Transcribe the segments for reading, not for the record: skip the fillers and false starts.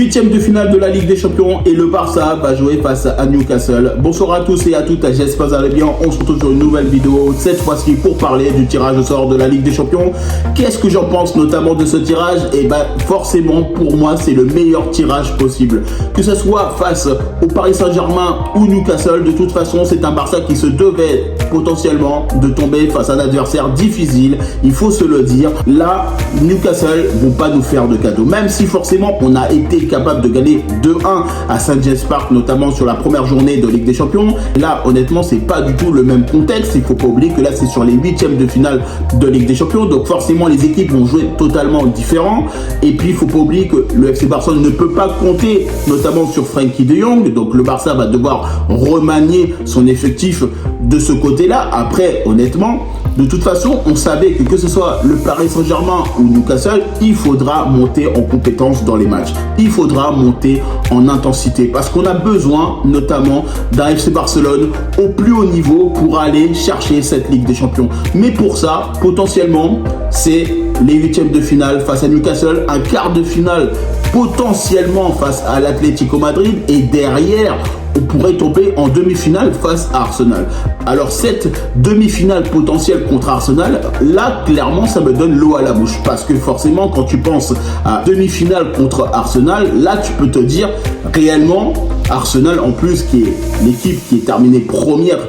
8e de finale de la Ligue des Champions et le Barça va jouer face à Newcastle. Bonsoir à tous et à toutes, j'espère que vous allez bien. On se retrouve sur une nouvelle vidéo, cette fois-ci pour parler du tirage au sort de la Ligue des Champions. Qu'est-ce que j'en pense notamment de ce tirage? Et forcément pour moi c'est le meilleur tirage possible. Que ce soit face au Paris Saint-Germain ou Newcastle, de toute façon c'est un Barça qui se devait potentiellement de tomber face à un adversaire difficile. Il faut se le dire, là Newcastle vont pas nous faire de cadeaux, même si forcément on a été capable de gagner 2-1 à St. James Park, notamment sur la première journée de Ligue des Champions. Là honnêtement c'est pas du tout le même contexte. Il faut pas oublier que là c'est sur les 8e de finale de Ligue des Champions, donc forcément les équipes vont jouer totalement différent. Et puis il faut pas oublier que le FC Barcelone ne peut pas compter notamment sur Frenkie de Jong, donc le Barça va devoir remanier son effectif de ce côté-là. Après honnêtement, de toute façon, on savait que ce soit le Paris Saint-Germain ou Newcastle, il faudra monter en compétence dans les matchs. Il faudra monter en intensité parce qu'on a besoin notamment d'un FC Barcelone au plus haut niveau pour aller chercher cette Ligue des Champions. Mais pour ça, potentiellement, c'est les 8e de finale face à Newcastle, un quart de finale potentiellement face à l'Atlético Madrid et derrière, on pourrait tomber en demi-finale face à Arsenal. Alors cette demi-finale potentielle contre Arsenal, là clairement ça me donne l'eau à la bouche parce que forcément quand tu penses à demi-finale contre Arsenal, là tu peux te dire réellement Arsenal en plus qui est l'équipe qui est terminée première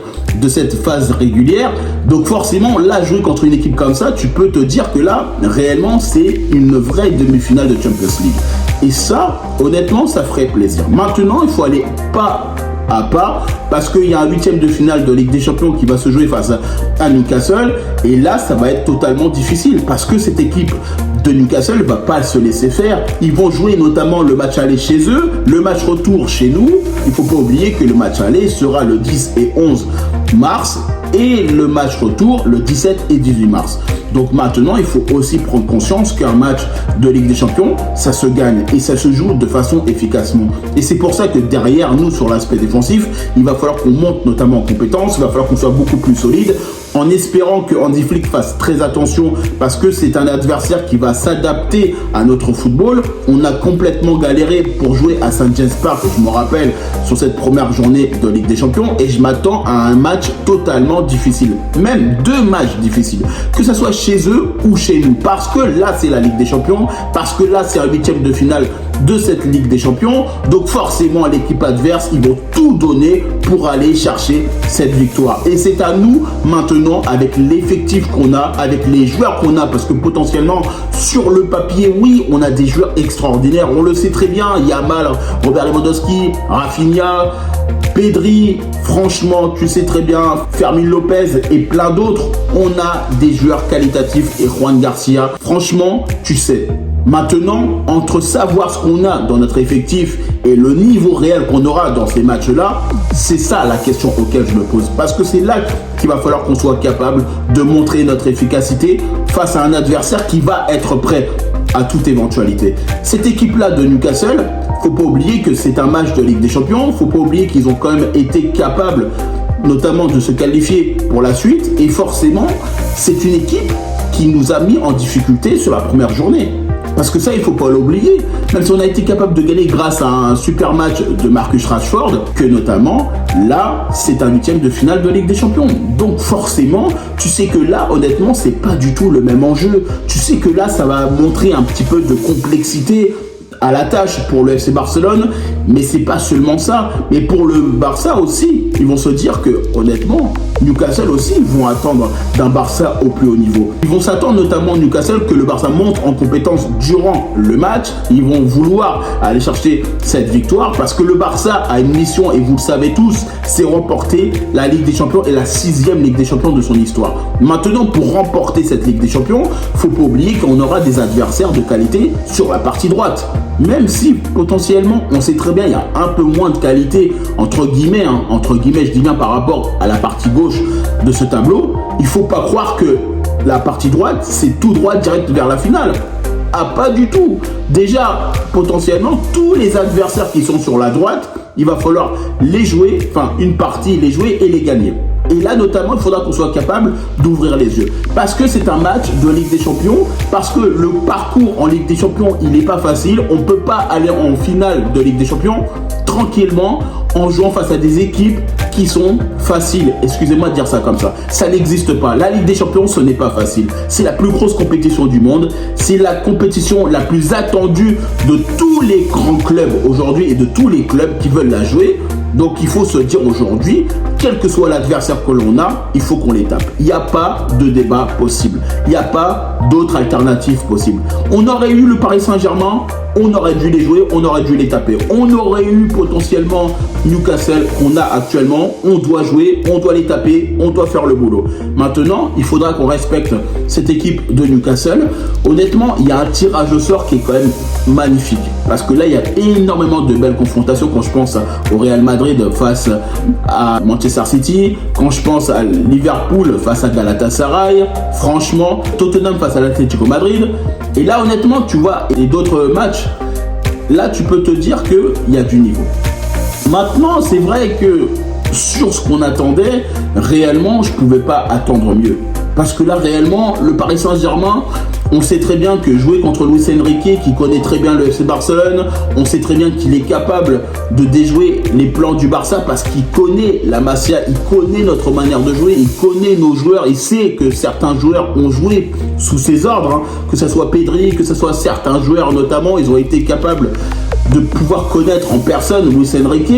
de cette phase régulière, donc forcément là jouer contre une équipe comme ça, tu peux te dire que là réellement c'est une vraie demi-finale de Champions League. Et ça, honnêtement, ça ferait plaisir. Maintenant, il faut aller pas à pas parce qu'il y a un 8e de finale de Ligue des Champions qui va se jouer face à Newcastle. Et là, ça va être totalement difficile parce que cette équipe de Newcastle ne va pas se laisser faire. Ils vont jouer notamment le match aller chez eux, le match retour chez nous. Il ne faut pas oublier que le match aller sera le 10 et 11 mars et le match retour le 17 et 18 mars. Donc maintenant, il faut aussi prendre conscience qu'un match de Ligue des Champions, ça se gagne et ça se joue de façon efficacement. Et c'est pour ça que derrière nous, sur l'aspect défensif, il va falloir qu'on monte notamment en compétences, il va falloir qu'on soit beaucoup plus solide, en espérant que Hansi Flick fasse très attention parce que c'est un adversaire qui va s'adapter à notre football. On a complètement galéré pour jouer à St. James Park, je me rappelle, sur cette première journée de Ligue des Champions et je m'attends à un match totalement difficile, même 2 matchs difficiles, que ce soit chez eux ou chez nous, parce que là c'est la Ligue des Champions, parce que là c'est un 8e de finale de cette Ligue des Champions, donc forcément l'équipe adverse, ils vont tout donner pour aller chercher cette victoire. Et c'est à nous maintenant, avec l'effectif qu'on a, avec les joueurs qu'on a, parce que potentiellement sur le papier, oui, on a des joueurs extraordinaires, on le sait très bien, Yamal, Robert Lewandowski, Rafinha, Pedri, franchement, tu sais très bien, Fermin Lopez et plein d'autres, on a des joueurs qualitatifs et Juan Garcia, franchement, tu sais. Maintenant, entre savoir ce qu'on a dans notre effectif et le niveau réel qu'on aura dans ces matchs-là, c'est ça la question auquel je me pose. Parce que c'est là qu'il va falloir qu'on soit capable de montrer notre efficacité face à un adversaire qui va être prêt à toute éventualité. Cette équipe-là de Newcastle, faut pas oublier que c'est un match de Ligue des Champions, faut pas oublier qu'ils ont quand même été capables notamment de se qualifier pour la suite et forcément, c'est une équipe qui nous a mis en difficulté sur la première journée. Parce que ça, il ne faut pas l'oublier. Même si on a été capable de gagner grâce à un super match de Marcus Rashford, que notamment, là, c'est un 8e de finale de Ligue des Champions. Donc forcément, tu sais que là, honnêtement, c'est pas du tout le même enjeu. Tu sais que là, ça va montrer un petit peu de complexité à la tâche pour le FC Barcelone, mais c'est pas seulement ça. Mais pour le Barça aussi, ils vont se dire que, honnêtement, Newcastle aussi vont attendre d'un Barça au plus haut niveau. Ils vont s'attendre notamment Newcastle que le Barça monte en compétence durant le match. Ils vont vouloir aller chercher cette victoire parce que le Barça a une mission et vous le savez tous, c'est remporter la Ligue des Champions et la 6e Ligue des Champions de son histoire. Maintenant, pour remporter cette Ligue des Champions, faut pas oublier qu'on aura des adversaires de qualité sur la partie droite. Même si potentiellement, on sait très bien, il y a un peu moins de qualité, entre guillemets, je dis bien par rapport à la partie gauche de ce tableau, il ne faut pas croire que la partie droite, c'est tout droit direct vers la finale. Ah, pas du tout. Déjà, potentiellement, tous les adversaires qui sont sur la droite, il va falloir les jouer, enfin une partie les jouer et les gagner. Et là, notamment, il faudra qu'on soit capable d'ouvrir les yeux. Parce que c'est un match de Ligue des Champions, parce que le parcours en Ligue des Champions, il n'est pas facile. On ne peut pas aller en finale de Ligue des Champions tranquillement en jouant face à des équipes qui sont faciles. Excusez-moi de dire ça comme ça. Ça n'existe pas. La Ligue des Champions, ce n'est pas facile. C'est la plus grosse compétition du monde. C'est la compétition la plus attendue de tous les grands clubs aujourd'hui et de tous les clubs qui veulent la jouer. Donc il faut se dire aujourd'hui, quel que soit l'adversaire que l'on a, il faut qu'on les tape. Il n'y a pas de débat possible. Il n'y a pas d'autre alternative possible. On aurait eu le Paris Saint-Germain, on aurait dû les jouer, on aurait dû les taper. On aurait eu potentiellement Newcastle qu'on a actuellement, on doit jouer, on doit les taper, on doit faire le boulot. Maintenant, il faudra qu'on respecte cette équipe de Newcastle. Honnêtement, il y a un tirage au sort qui est quand même magnifique. Parce que là, il y a énormément de belles confrontations quand je pense au Real Madrid face à Manchester City, quand je pense à Liverpool face à Galatasaray, franchement, Tottenham face à l'Atlético Madrid. Et là, honnêtement, tu vois, et d'autres matchs, là, tu peux te dire qu'il y a du niveau. Maintenant, c'est vrai que sur ce qu'on attendait, réellement, je ne pouvais pas attendre mieux. Parce que là, réellement, le Paris Saint-Germain, on sait très bien que jouer contre Luis Enrique, qui connaît très bien le FC Barcelone, on sait très bien qu'il est capable de déjouer les plans du Barça parce qu'il connaît la Masia, il connaît notre manière de jouer, il connaît nos joueurs, il sait que certains joueurs ont joué sous ses ordres, hein, que ce soit Pedri, que ce soit certains joueurs notamment, ils ont été capables de pouvoir connaître en personne Luis Enrique,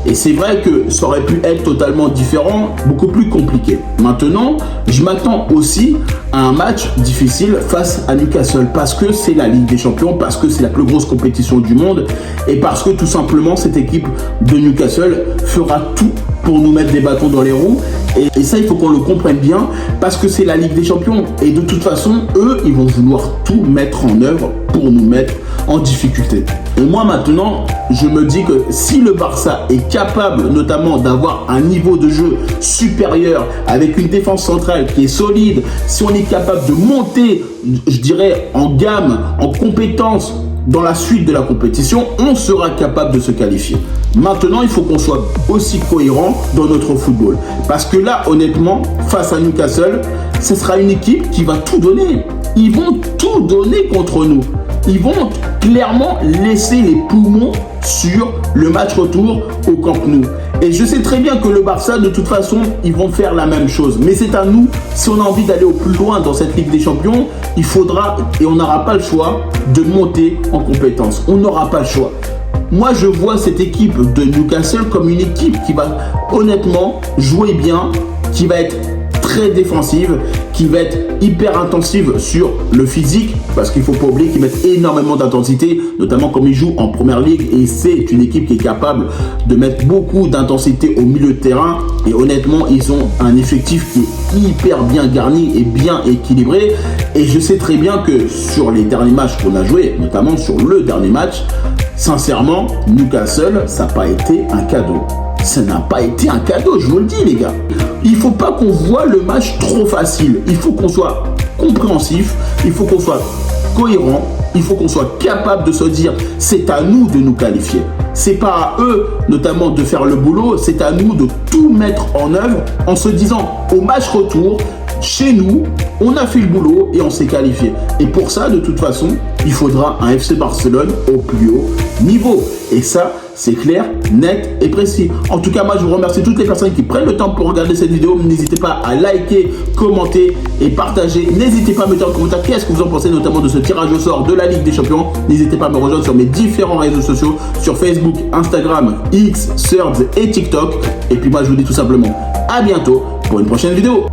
et c'est vrai que ça aurait pu être totalement différent, beaucoup plus compliqué. Maintenant, je m'attends aussi à un match difficile face à Newcastle, parce que c'est la Ligue des Champions, parce que c'est la plus grosse compétition du monde, et parce que tout simplement cette équipe de Newcastle fera tout pour nous mettre des bâtons dans les roues. Et ça, il faut qu'on le comprenne bien, parce que c'est la Ligue des Champions. Et de toute façon, eux, ils vont vouloir tout mettre en œuvre pour nous mettre en difficulté. Et moi, maintenant, je me dis que si le Barça est capable, notamment, d'avoir un niveau de jeu supérieur, avec une défense centrale qui est solide, si on est capable de monter, je dirais, en gamme, en compétences, dans la suite de la compétition, on sera capable de se qualifier. Maintenant, il faut qu'on soit aussi cohérent dans notre football. Parce que là, honnêtement, face à Newcastle, ce sera une équipe qui va tout donner. Ils vont tout donner contre nous. Ils vont clairement laisser les poumons sur le match retour au Camp Nou. Et je sais très bien que le Barça, de toute façon, ils vont faire la même chose. Mais c'est à nous, si on a envie d'aller au plus loin dans cette Ligue des Champions, il faudra, et on n'aura pas le choix, de monter en compétence. On n'aura pas le choix. Moi, je vois cette équipe de Newcastle comme une équipe qui va honnêtement jouer bien, qui va être très défensive, qui va être hyper intensive sur le physique, parce qu'il ne faut pas oublier qu'ils mettent énormément d'intensité, notamment comme ils jouent en première ligue, et c'est une équipe qui est capable de mettre beaucoup d'intensité au milieu de terrain. Et honnêtement, ils ont un effectif qui est hyper bien garni et bien équilibré. Et je sais très bien que sur les derniers matchs qu'on a joués, notamment sur le dernier match, sincèrement, Newcastle, ça n'a pas été un cadeau. Ça n'a pas été un cadeau, je vous le dis les gars. Il ne faut pas qu'on voit le match trop facile. Il faut qu'on soit compréhensif, il faut qu'on soit cohérent, il faut qu'on soit capable de se dire c'est à nous de nous qualifier. C'est pas à eux notamment de faire le boulot, c'est à nous de tout mettre en œuvre en se disant au match retour, chez nous, on a fait le boulot et on s'est qualifié. Et pour ça, de toute façon, il faudra un FC Barcelone au plus haut niveau. Et ça, c'est clair, net et précis. En tout cas, moi, je vous remercie toutes les personnes qui prennent le temps pour regarder cette vidéo. N'hésitez pas à liker, commenter et partager. N'hésitez pas à mettre en commentaire qu'est-ce que vous en pensez, notamment de ce tirage au sort de la Ligue des Champions. N'hésitez pas à me rejoindre sur mes différents réseaux sociaux, sur Facebook, Instagram, X, Threads et TikTok. Et puis moi, je vous dis tout simplement à bientôt pour une prochaine vidéo.